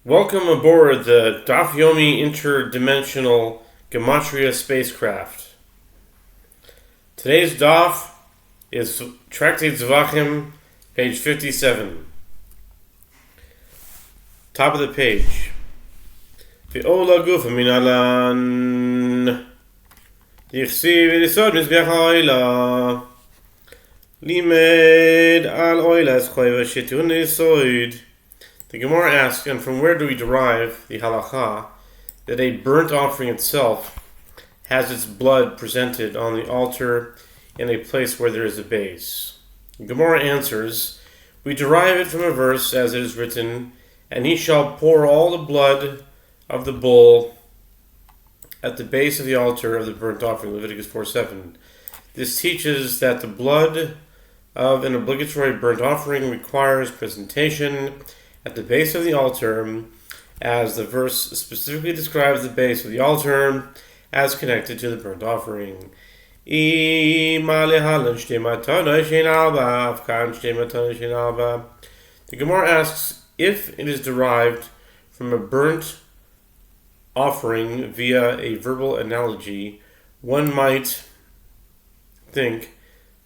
Welcome aboard the Daf Yomi interdimensional Gematria spacecraft. Today's Daf is Tractate Zevachim, page 57. Top of the page. Ve'ola gufa min alan Yichsi v'lisod mizbeach ha'oila Limed al oila es choyva shetun nisoid. The Gemara asks, and from where do we derive the halakha that a burnt offering itself has its blood presented on the altar in a place where there is a base? The Gemara answers, we derive it from a verse as it is written, and he shall pour all the blood of the bull at the base of the altar of the burnt offering, Leviticus 4:7. This teaches that the blood of an obligatory burnt offering requires presentation at the base of the altar, as the verse specifically describes the base of the altar as connected to the burnt offering. The Gemara asks, if it is derived from a burnt offering via a verbal analogy, one might think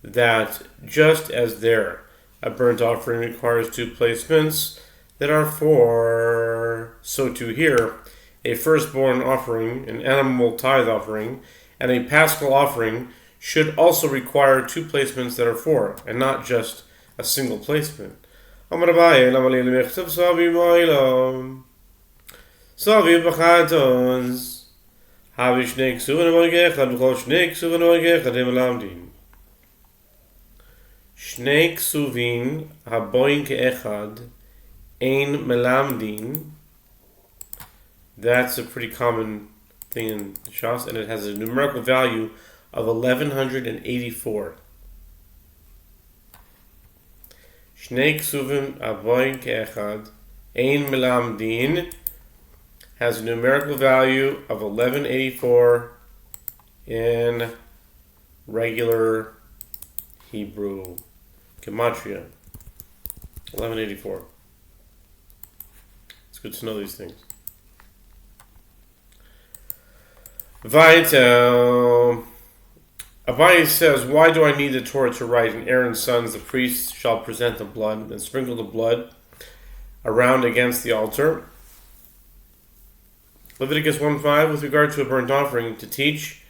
that just as there, a burnt offering requires two placements that are four, so too here, a firstborn offering, an animal tithe offering, and a paschal offering should also require two placements that are four, and not just a single placement. Shnei ksuvin haboin ke'echad ein melamdin. That's a pretty common thing in the Shas, and it has a numerical value of 1184. Shnei ksuvin haboin ke'echad ein melamdin has a numerical value of 1184 in regular Hebrew Gematria. 1184. It's good to know these things. Vaitel. Abaye says, why do I need the Torah to write? And Aaron's sons, the priests, shall present the blood and sprinkle the blood around against the altar. Leviticus 1:5, with regard to a burnt offering, to teach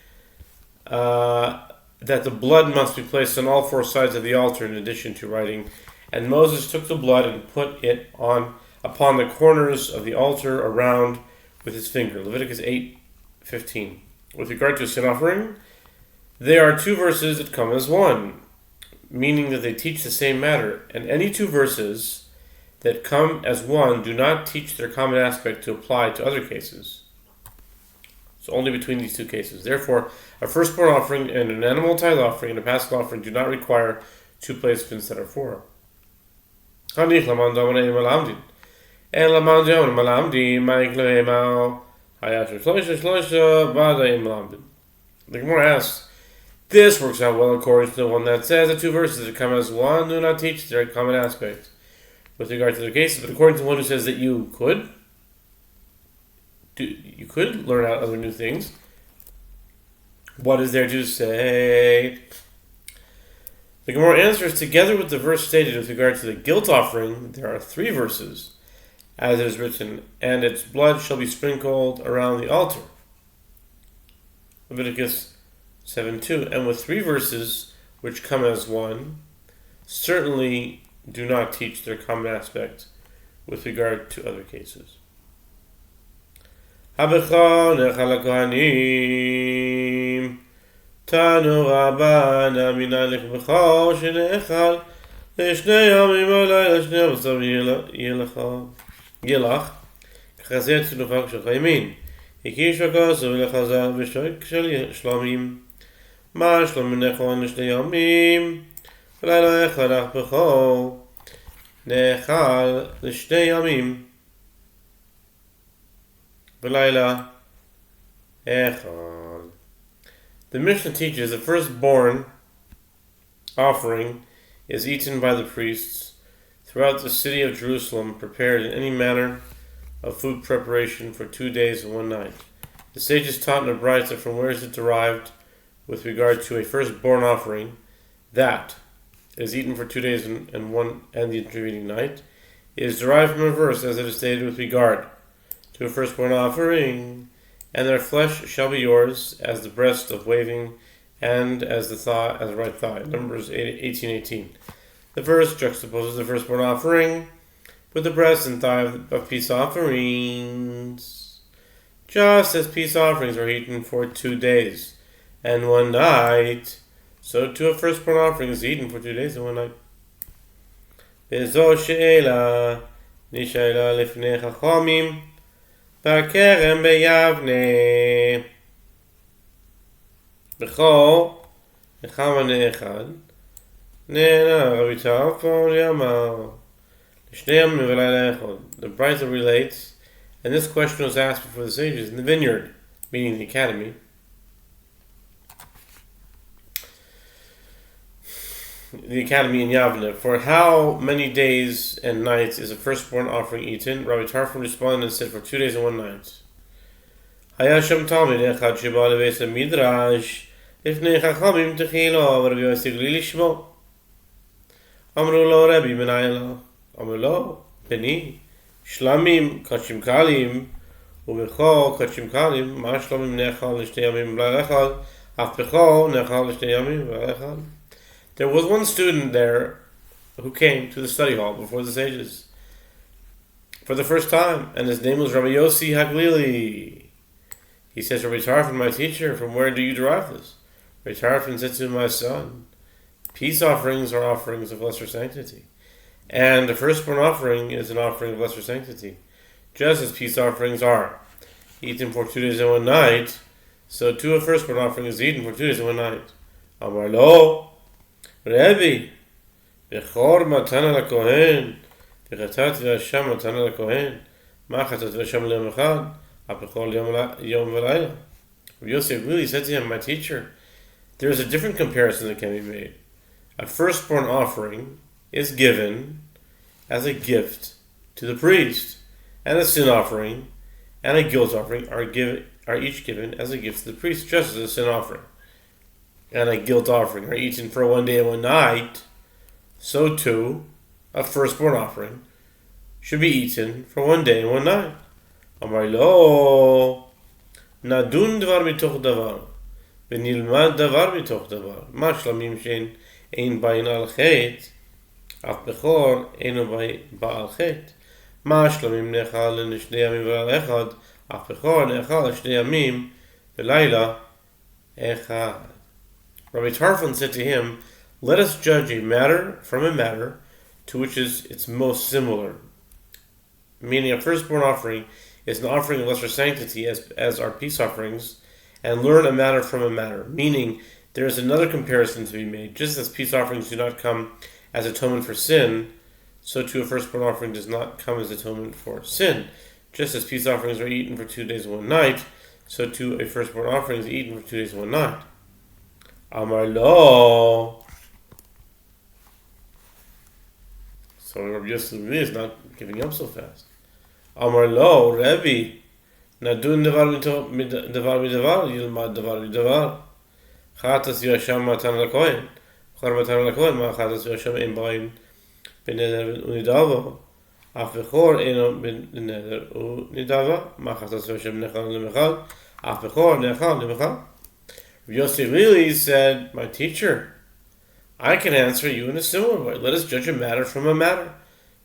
that the blood must be placed on all four sides of the altar in addition to writing. And Moses took the blood and put it upon the corners of the altar around with his finger. Leviticus 8:15. With regard to a sin offering, there are two verses that come as one, meaning that they teach the same matter. And any two verses that come as one do not teach their common aspect to apply to other cases. So only between these two cases. Therefore, a firstborn offering and an animal tithe offering and a paschal offering do not require two placements that are four. The Gemara asks, this works out well according to the one that says the two verses that come as one do not teach their common aspect with regard to their cases, but according to the one who says that you could learn out other new things, what is there to say? The Gemara answers, together with the verse stated with regard to the guilt offering, there are three verses, as it is written, and its blood shall be sprinkled around the altar. Leviticus 7:2. And with three verses, which come as one, certainly do not teach their common aspect with regard to other cases. Tanu Rabbana minalech b'chol shenechal לשני ימים ולילה שני הבשר ילך כחזיר צנופה כשלך ימין הקיש וכוסו ולחזר ושוק של שלומים מה שלום נכון לשני ימים ולילה אחד אך בכל נאכל לשני ימים ולילה אחד. The Mishnah teaches the firstborn offering is eaten by the priests throughout the city of Jerusalem, prepared in any manner of food preparation for 2 days and 1 night. The sages taught in the Brisa from where is it derived with regard to a firstborn offering that is eaten for 2 days and the intervening night. It is derived from a verse as it is stated with regard to a firstborn offering, and their flesh shall be yours as the breast of waving and as the right thigh. Numbers 18:18. The verse juxtaposes the firstborn offering with the breast and thigh of peace offerings. Just as peace offerings are eaten for 2 days and 1 night, so too a firstborn offering is eaten for 2 days and 1 night. וזו שאלה נשאלה לפני חכמים בכרם ביבנה בכל נחמה נאחד נהנה רבי טרפון יאמר לשני ימים ולילה אחד. The Brisa relates, and this question was asked before the sages in the vineyard, meaning the academy. The academy in Yavne, for how many days and nights is a firstborn offering eaten? Rabbi Tarfon responded and said, for 2 days and 1 night. Hayasham Talmud echad sheba lebeis midrash lifnei chachamim techila Rabbi Yosef lishmo. Amru lo Rabbi menayla. Amru lo beni shlamim kachim kalim ubecho kachim kalim ma shlamim nechal l'shtei yamim v'lechal af becho nechal l'shtei yamim v'lechal. There was one student there who came to the study hall before the sages for the first time, and his name was Rabbi Yossi Haglili. He says, Rabbi Tarfon, my teacher, from where do you derive this? Rabbi Tarfon said to him, my son, peace offerings are offerings of lesser sanctity, and the firstborn offering is an offering of lesser sanctity. Just as peace offerings are eaten for 2 days and 1 night, so too a firstborn offering is eaten for 2 days and 1 night. Amar lo Rebbe, Bechor matana lakohen, Bechatat ve'asham matana lakohen, Ma chatat ve'asham le'yom echad, Apechol yom v'layla. Rabbi Yosef really said to him, my teacher, there is a different comparison that can be made. A firstborn offering is given as a gift to the priest, and a sin offering and a guilt offering are each given as a gift to the priest, just as a sin offering and a guilt offering are eaten for 1 day and 1 night, so too a firstborn offering should be eaten for 1 day and 1 night. Amar lo, nadun davar mitoch davar, v'nilmad davar mitoch davar, ma shlamim shein ein bayin al chet, af bechor eino ba'al chet, ma shlamim nechal l'shnei yamim v'al echad, af bechor nechal l'shnei yamim v'layla echad. Rabbi Tarfon said to him, let us judge a matter from a matter to which is its most similar. Meaning a firstborn offering is an offering of lesser sanctity as are peace offerings, and learn a matter from a matter. Meaning there is another comparison to be made. Just as peace offerings do not come as atonement for sin, so too a firstborn offering does not come as atonement for sin. Just as peace offerings are eaten for 2 days and 1 night, so too a firstborn offering is eaten for 2 days and 1 night. Amar lo. So Rabbi Yosef is not giving up so fast. Amar lo, Rebbe, nadun devar midavar, yilmad devar midavar. Chatas yasham matan lakohen. Chor matan lakohen, ma chatas yasham ein bayin beneder unidava. Af bechor eino beneder unidava. Ma chatas yasham nechal lemechal. Af bechor nechal lemechal. Yosef really said, my teacher, I can answer you in a similar way. Let us judge a matter from a matter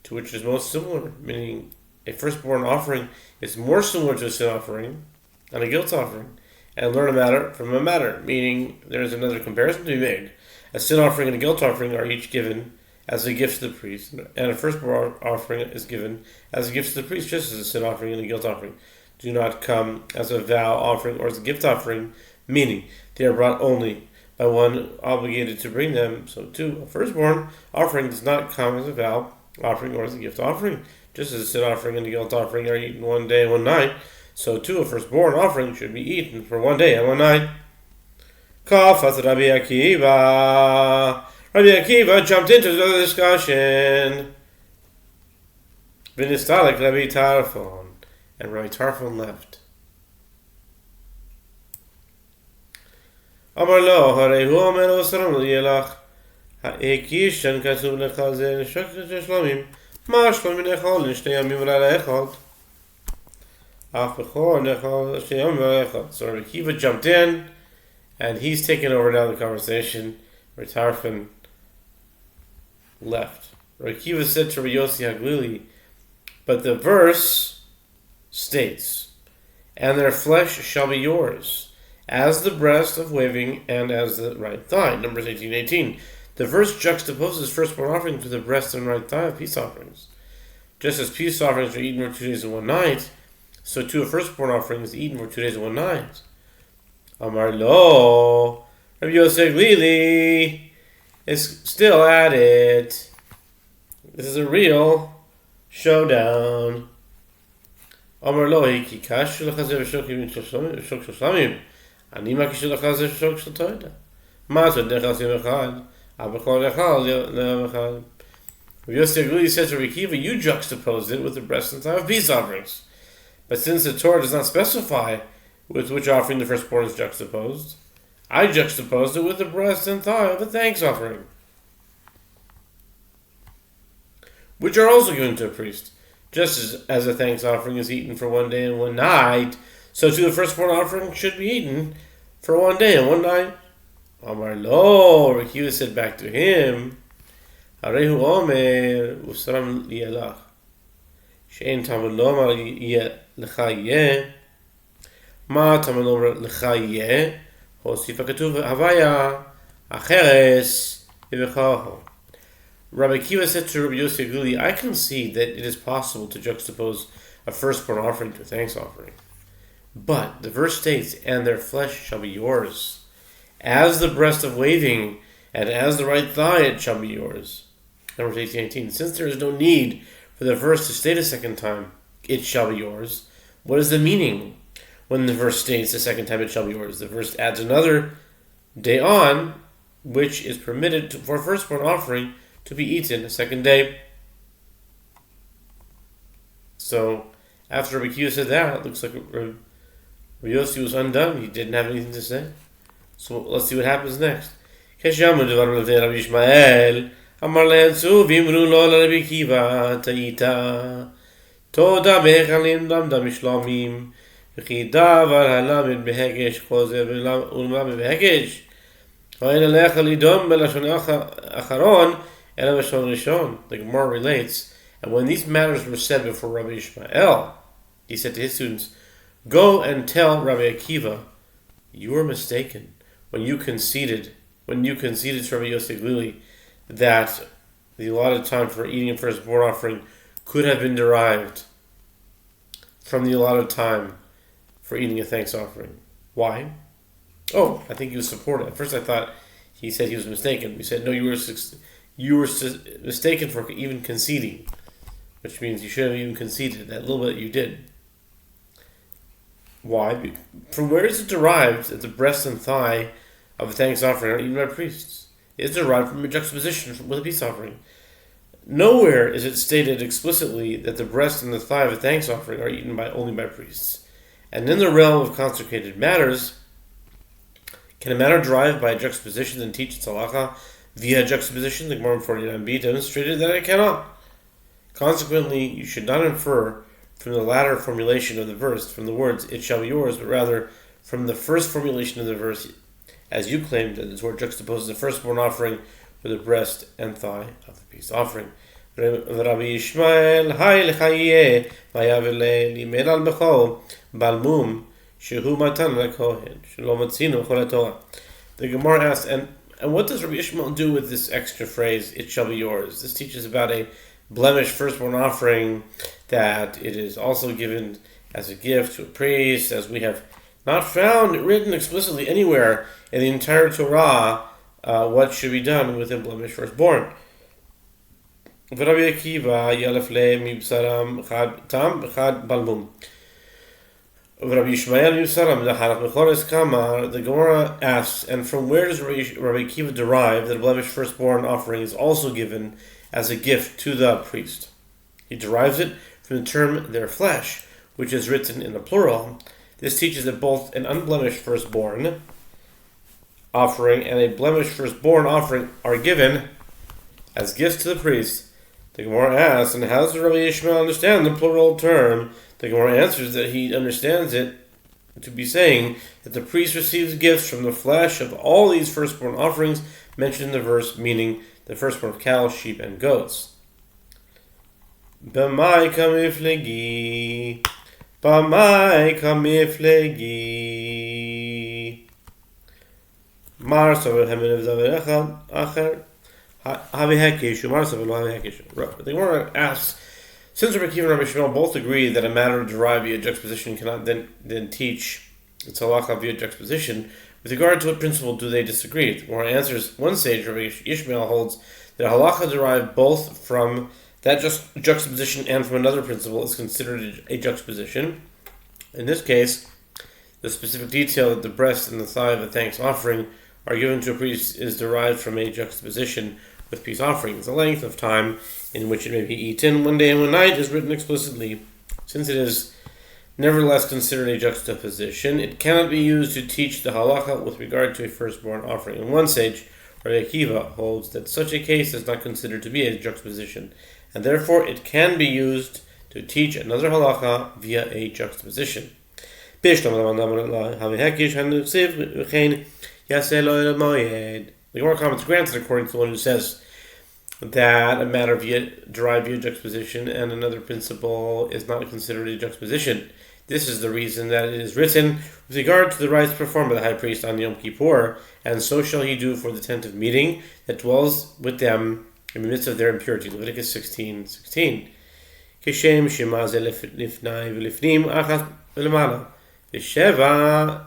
to which is most similar. Meaning, a firstborn offering is more similar to a sin offering and a guilt offering. And learn a matter from a matter. Meaning, there is another comparison to be made. A sin offering and a guilt offering are each given as a gift to the priest. And a firstborn offering is given as a gift to the priest, just as a sin offering and a guilt offering do not come as a vow offering or as a gift offering. Meaning, they are brought only by one obligated to bring them. So too, a firstborn offering does not come as a vow offering or as a gift offering. Just as a sin offering and a guilt offering are eaten 1 day and 1 night, so too a firstborn offering should be eaten for 1 day and 1 night. Kafat Rabbi Akiva. Rabbi Akiva jumped into the discussion. V'nistalik Rabbi Tarfon. and Rabbi Tarfon left. Amar lo, harei hu omer osaram yelach, ha'ekishan kasub lecha ze neshok shlomim, ma shlomim nechol nishtei yamim v'leila echad. Af b'chor nechol nishtei yamim v'leila echad. So Rabbi Akiva jumped in, and he's taken over now the conversation. Rabbi Tarfon left. Rabbi Akiva said to Rabbi Yossi Haglili, but the verse states, and their flesh shall be yours, as the breast of waving and as the right thigh. Numbers 18:18. The verse juxtaposes firstborn offering to the breast and right thigh of peace offerings. Just as peace offerings are eaten for 2 days and 1 night, so too a firstborn offering is eaten for 2 days and 1 night. Amar lo, Rabbi Yosef Lili is still at it. This is a real showdown. Amar lo, ki kash l'chazer v'shok shlamim, ani ma kish l'chazer v'shok shel toida. Ma so dechas yom echad, abachol echal le'am echad. Rabbi Yosef Lili says to Rabbi Akiva, you juxtaposed it with the breast and thigh of peace offerings. But since the Torah does not specify with which offering the firstborn is juxtaposed, I juxtaposed it with the breast and thigh of a thanks offering, which are also given to a priest. Just as a thanks offering is eaten for 1 day and 1 night, so too the firstborn offering should be eaten for 1 day and 1 night. Amar lo, Rabbi Akiva said back to him, Harehu omer usram liyalach, she'en tamad lomar lecha yeh, ma tamad lomar lecha yeh, hosifa katuv havaya acheres v'bechaho. Rabbi Akiva said to Rabbi Yossi Haglili, I concede that it is possible to juxtapose a firstborn offering to a thanks offering. But the verse states, and their flesh shall be yours, as the breast of waving, and as the right thigh it shall be yours. Numbers 18:18. Since there is no need for the verse to state a second time, it shall be yours, what is the meaning when the verse states the second time it shall be yours? The verse adds another day on, which is permitted for a firstborn offering to be eaten a second day. So, after Rabbi Akiva said that, it looks like Rabbi Yossi was undone. He didn't have anything to say. So, let's see what happens next. Amar le'ensu v'imru lo Rabbi Akiva ta'ita toda be'echalim damda mishlomim v'chi davar halamid behegesh chozer ulma behegesh v'ayin alecha lidom belashon acharon ela b'shon rishon. The Gemara relates, and when these matters were said before Rabbi Ishmael, he said to his students, go and tell Rabbi Akiva, you were mistaken when you conceded to Rabbi Yosef Haglili that the allotted time for eating a firstborn offering could have been derived from the allotted time for eating a thanks offering. Why? Oh, I think he was supported. At first I thought he said he was mistaken. We said, no, you were mistaken for even conceding, which means you should have even conceded that little bit you did. Why? From where is it derived that the breast and thigh of a thanks offering are eaten by priests? It's derived from a juxtaposition with a peace offering. Nowhere is it stated explicitly that the breast and the thigh of a thanks offering are eaten only by priests. And in the realm of consecrated matters, can a matter derived by a juxtaposition and teach its halacha via juxtaposition? The Gemara in 49b demonstrated that it cannot. Consequently, you should not infer from the latter formulation of the verse, from the words, it shall be yours, but rather from the first formulation of the verse, as you claimed that the Torah juxtaposes the firstborn offering with the breast and thigh of the peace offering. Rabbi Ishmael, hay l'chayeh, vayav limed al bechol, balmum, shehu matan lekohen, shelo matzinu chol Torah. The Gemara asks, and what does Rabbi Ishmael do with this extra phrase, it shall be yours? This teaches about a blemished firstborn offering, that it is also given as a gift to a priest, as we have not found it written explicitly anywhere in the entire Torah what should be done with a blemished firstborn. Rabbi Akiva yalef le mibsaram chad balmum. Rabbi Ishmael mibsaram lacharach mechores kamar. The Gemara asks, and from where does Rabbi Akiva derive that a blemished firstborn offering is also given as a gift to the priest? He derives it from the term their flesh, which is written in the plural, this teaches that both an unblemished firstborn offering and a blemished firstborn offering are given as gifts to the priest. The Gemara asks, and how does Rabbi Yishmael understand the plural term? The Gemara answers that he understands it to be saying that the priest receives gifts from the flesh of all these firstborn offerings mentioned in the verse, meaning the firstborn of cows, sheep, and goats. B'mai kamiflegi, b'mai kamiflegi. Mar sovel hemen v'zaver acher, havi hekeshu, mar sovel havi hekeshu. The Gemara asks, since Rabbi Akiva and Rabbi Shmuel both agree that a matter derived via juxtaposition cannot then teach its halacha via juxtaposition, with regard to what principle do they disagree? The Gemara answers, one sage, Rabbi Yishmael, holds that halacha derived both from that juxtaposition and from another principle is considered a juxtaposition. In this case, the specific detail that the breast and the thigh of a thanks offering are given to a priest is derived from a juxtaposition with peace offerings. The length of time in which it may be eaten, one day and one night, is written explicitly. Since it is nevertheless considered a juxtaposition, it cannot be used to teach the halacha with regard to a firstborn offering. And one sage, Rabbi Akiva, holds that such a case is not considered to be a juxtaposition, and therefore it can be used to teach another halacha via a juxtaposition. The Gemara comments, granted, according to the one who says that a matter derived via juxtaposition and another principle is not considered a juxtaposition. This is the reason that it is written with regard to the rites performed by the high priest on Yom Kippur, and so shall he do for the tent of meeting that dwells with them in the midst of their impurity. Leviticus 16:16. Kishem shema ze lifnai v'lifnim achas v'lemala v'sheva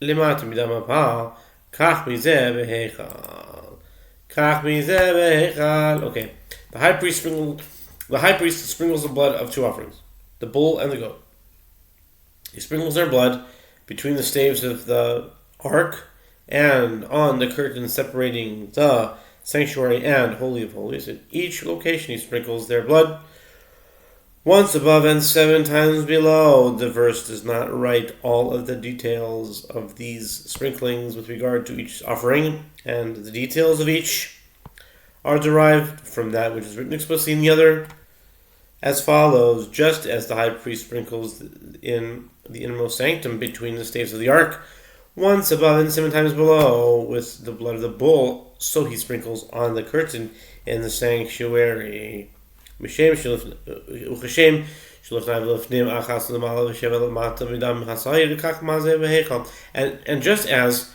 lemata midam apal kach mizeh v'heichal. Okay. The high priest sprinkles the blood of two offerings, the bull and the goat. He sprinkles their blood between the staves of the ark and on the curtain separating the sanctuary and Holy of Holies. At each location he sprinkles their blood, once above and 7 times below. The verse does not write all of the details of these sprinklings with regard to each offering, and the details of each are derived from that which is written explicitly in the other, as follows: just as the high priest sprinkles in the innermost sanctum between the staves of the ark, once above and 7 times below, with the blood of the bull, so he sprinkles on the curtain in the sanctuary. And just as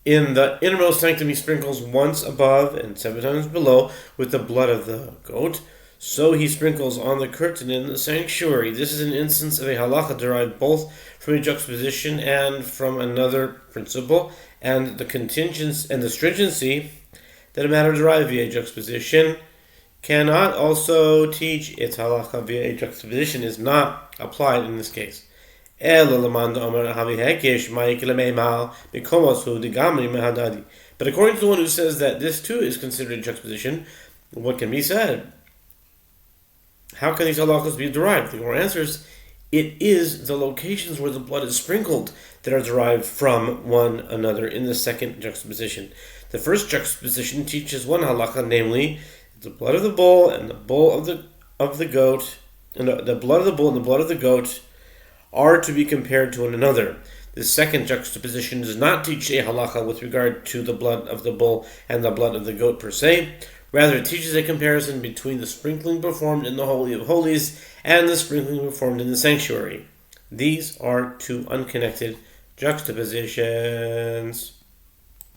in the innermost sanctum he sprinkles once above and 7 times below with the blood of the goat, so he sprinkles on the curtain in the sanctuary. This is an instance of a halacha derived both from a juxtaposition and from another principle, and the contingence and the stringency that a matter derived via a juxtaposition cannot also teach its halacha via a juxtaposition is not applied in this case. But according to the one who says that this too is considered a juxtaposition, what can be said? How can these halachas be derived? The Gemara answers, it is the locations where the blood is sprinkled that are derived from one another in the second juxtaposition. The first juxtaposition teaches one halacha, namely, the blood of the bull and the bull of the goat, and the blood of the bull and the blood of the goat are to be compared to one another. The second juxtaposition does not teach a halacha with regard to the blood of the bull and the blood of the goat per se. Rather, it teaches a comparison between the sprinkling performed in the Holy of Holies and the sprinkling performed in the sanctuary. These are two unconnected juxtapositions.